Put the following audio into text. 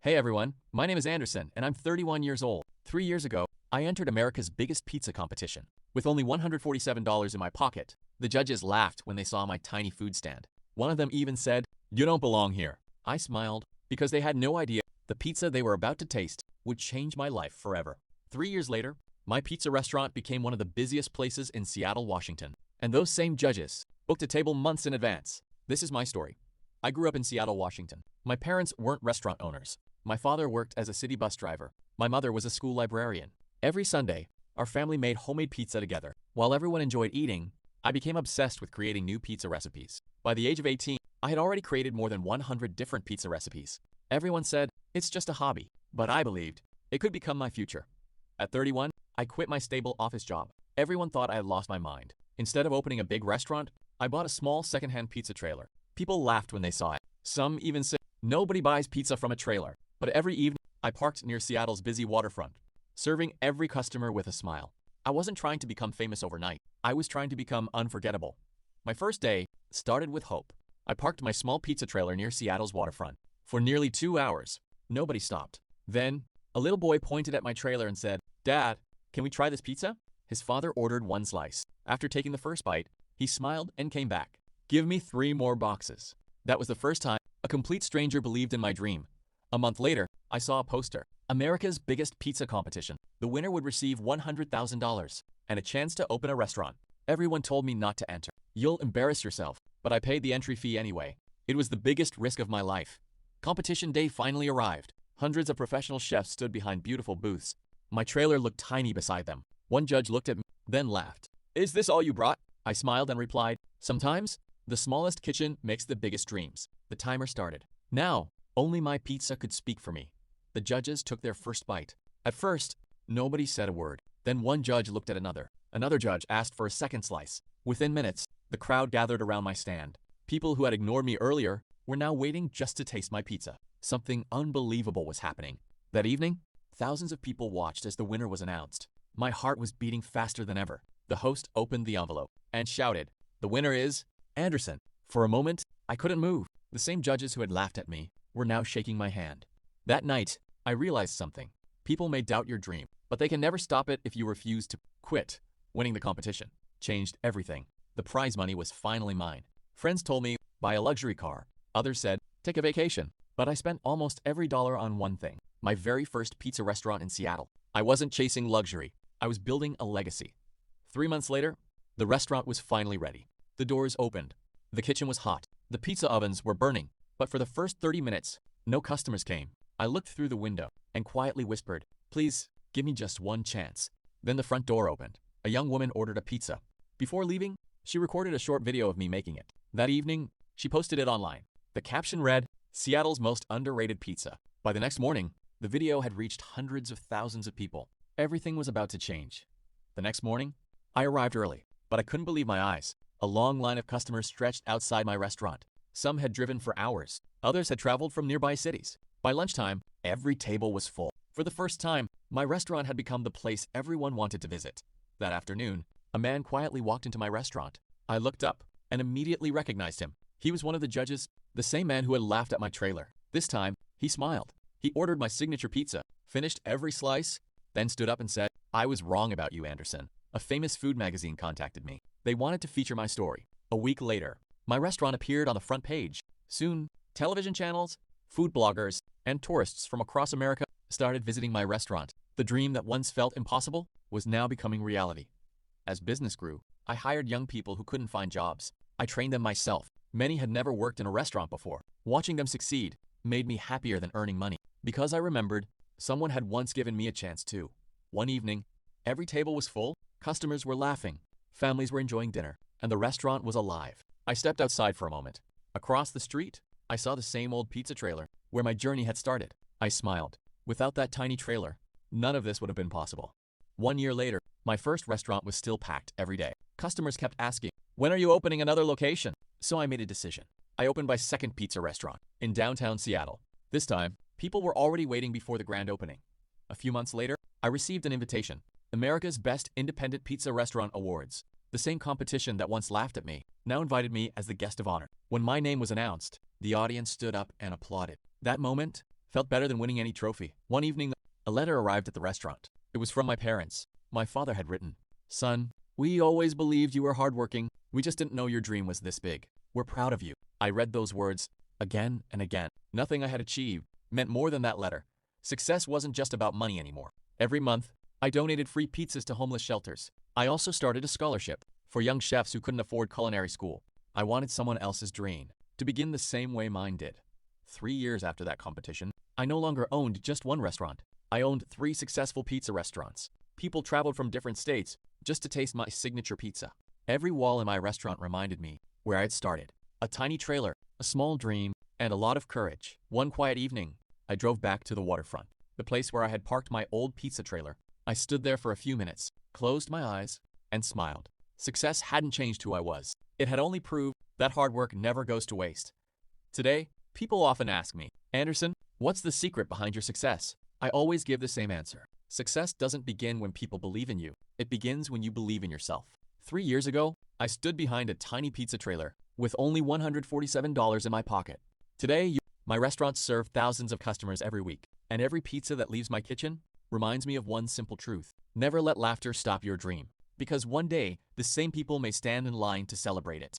Hey everyone, my name is Anderson and I'm 31 years old. 3 years ago, I entered America's biggest pizza competition. With only $147 in my pocket, the judges laughed when they saw my tiny food stand. One of them even said, "You don't belong here." I smiled because they had no idea the pizza they were about to taste would change my life forever. 3 years later, my pizza restaurant became one of the busiest places in Seattle, Washington. And those same judges booked a table months in advance. This is my story. I grew up in Seattle, Washington. My parents weren't restaurant owners. My father worked as a city bus driver. My mother was a school librarian. Every Sunday, our family made homemade pizza together. While everyone enjoyed eating, I became obsessed with creating new pizza recipes. By the age of 18, I had already created more than 100 different pizza recipes. Everyone said, it's just a hobby, but I believed it could become my future. At 31, I quit my stable office job. Everyone thought I had lost my mind. Instead of opening a big restaurant, I bought a small secondhand pizza trailer. People laughed when they saw it. Some even said, nobody buys pizza from a trailer. But every evening, I parked near Seattle's busy waterfront, serving every customer with a smile. I wasn't trying to become famous overnight. I was trying to become unforgettable. My first day started with hope. I parked my small pizza trailer near Seattle's waterfront. For nearly 2 hours, nobody stopped. Then, a little boy pointed at my trailer and said, "Dad, can we try this pizza?" His father ordered one slice. After taking the first bite, he smiled and came back. "Give me 3 more boxes." That was the first time a complete stranger believed in my dream. A month later, I saw a poster. America's biggest pizza competition. The winner would receive $100,000 and a chance to open a restaurant. Everyone told me not to enter. You'll embarrass yourself. But I paid the entry fee anyway. It was the biggest risk of my life. Competition day finally arrived. Hundreds of professional chefs stood behind beautiful booths. My trailer looked tiny beside them. One judge looked at me, then laughed. "Is this all you brought?" I smiled and replied, "Sometimes, the smallest kitchen makes the biggest dreams." The timer started. Now, only my pizza could speak for me. The judges took their first bite. At first, nobody said a word. Then one judge looked at another. Another judge asked for a second slice. Within minutes, the crowd gathered around my stand. People who had ignored me earlier were now waiting just to taste my pizza. Something unbelievable was happening. That evening, thousands of people watched as the winner was announced. My heart was beating faster than ever. The host opened the envelope and shouted, "The winner is Anderson." For a moment, I couldn't move. The same judges who had laughed at me were now shaking my hand. That night, I realized something. People may doubt your dream, but they can never stop it if you refuse to quit. Winning the competition changed everything. The prize money was finally mine. Friends told me, buy a luxury car. Others said, take a vacation. But I spent almost every dollar on one thing. My very first pizza restaurant in Seattle. I wasn't chasing luxury. I was building a legacy. 3 months later, the restaurant was finally ready. The doors opened. The kitchen was hot. The pizza ovens were burning. But for the first 30 minutes, no customers came. I looked through the window and quietly whispered, "Please, give me just one chance." Then the front door opened. A young woman ordered a pizza. Before leaving, she recorded a short video of me making it. That evening, she posted it online. The caption read, "Seattle's most underrated pizza." By the next morning, the video had reached hundreds of thousands of people. Everything was about to change. The next morning, I arrived early, but I couldn't believe my eyes. A long line of customers stretched outside my restaurant. Some had driven for hours. Others had traveled from nearby cities. By lunchtime, every table was full. For the first time, my restaurant had become the place everyone wanted to visit. That afternoon, a man quietly walked into my restaurant. I looked up and immediately recognized him. He was one of the judges, the same man who had laughed at my trailer. This time, he smiled. He ordered my signature pizza, finished every slice, then stood up and said, "I was wrong about you, Anderson." A famous food magazine contacted me. They wanted to feature my story. A week later, my restaurant appeared on the front page. Soon, television channels, food bloggers, and tourists from across America started visiting my restaurant. The dream that once felt impossible was now becoming reality. As business grew, I hired young people who couldn't find jobs. I trained them myself. Many had never worked in a restaurant before. Watching them succeed made me happier than earning money. Because I remembered, someone had once given me a chance too. One evening, every table was full, customers were laughing, families were enjoying dinner, and the restaurant was alive. I stepped outside for a moment. Across the street, I saw the same old pizza trailer where my journey had started. I smiled. Without that tiny trailer, none of this would have been possible. 1 year later, my first restaurant was still packed every day. Customers kept asking, "When are you opening another location?" So I made a decision. I opened my second pizza restaurant in downtown Seattle. This time, people were already waiting before the grand opening. A few months later, I received an invitation. America's Best Independent Pizza Restaurant Awards. The same competition that once laughed at me now invited me as the guest of honor. When my name was announced, the audience stood up and applauded. That moment Felt better than winning any trophy. One evening, a letter arrived at the restaurant. It was from my parents. My father had written, "Son, we always believed you were hardworking. We just didn't know your dream was this big. We're proud of you." I read those words again and again. Nothing I had achieved meant more than that letter. Success wasn't just about money anymore. Every month, I donated free pizzas to homeless shelters. I also started a scholarship for young chefs who couldn't afford culinary school. I wanted someone else's dream to begin the same way mine did. 3 years after that competition, I no longer owned just one restaurant. I owned 3 successful pizza restaurants. People traveled from different states just to taste my signature pizza. Every wall in my restaurant reminded me where I had started. A tiny trailer, a small dream, and a lot of courage. One quiet evening, I drove back to the waterfront, the place where I had parked my old pizza trailer. I stood there for a few minutes, closed my eyes, and smiled. Success hadn't changed who I was. It had only proved that hard work never goes to waste. Today, people often ask me, "Anderson, what's the secret behind your success?" I always give the same answer. Success doesn't begin when people believe in you. It begins when you believe in yourself. 3 years ago, I stood behind a tiny pizza trailer with only $147 in my pocket. Today, my restaurants serve thousands of customers every week, and every pizza that leaves my kitchen reminds me of one simple truth. Never let laughter stop your dream, because one day, the same people may stand in line to celebrate it.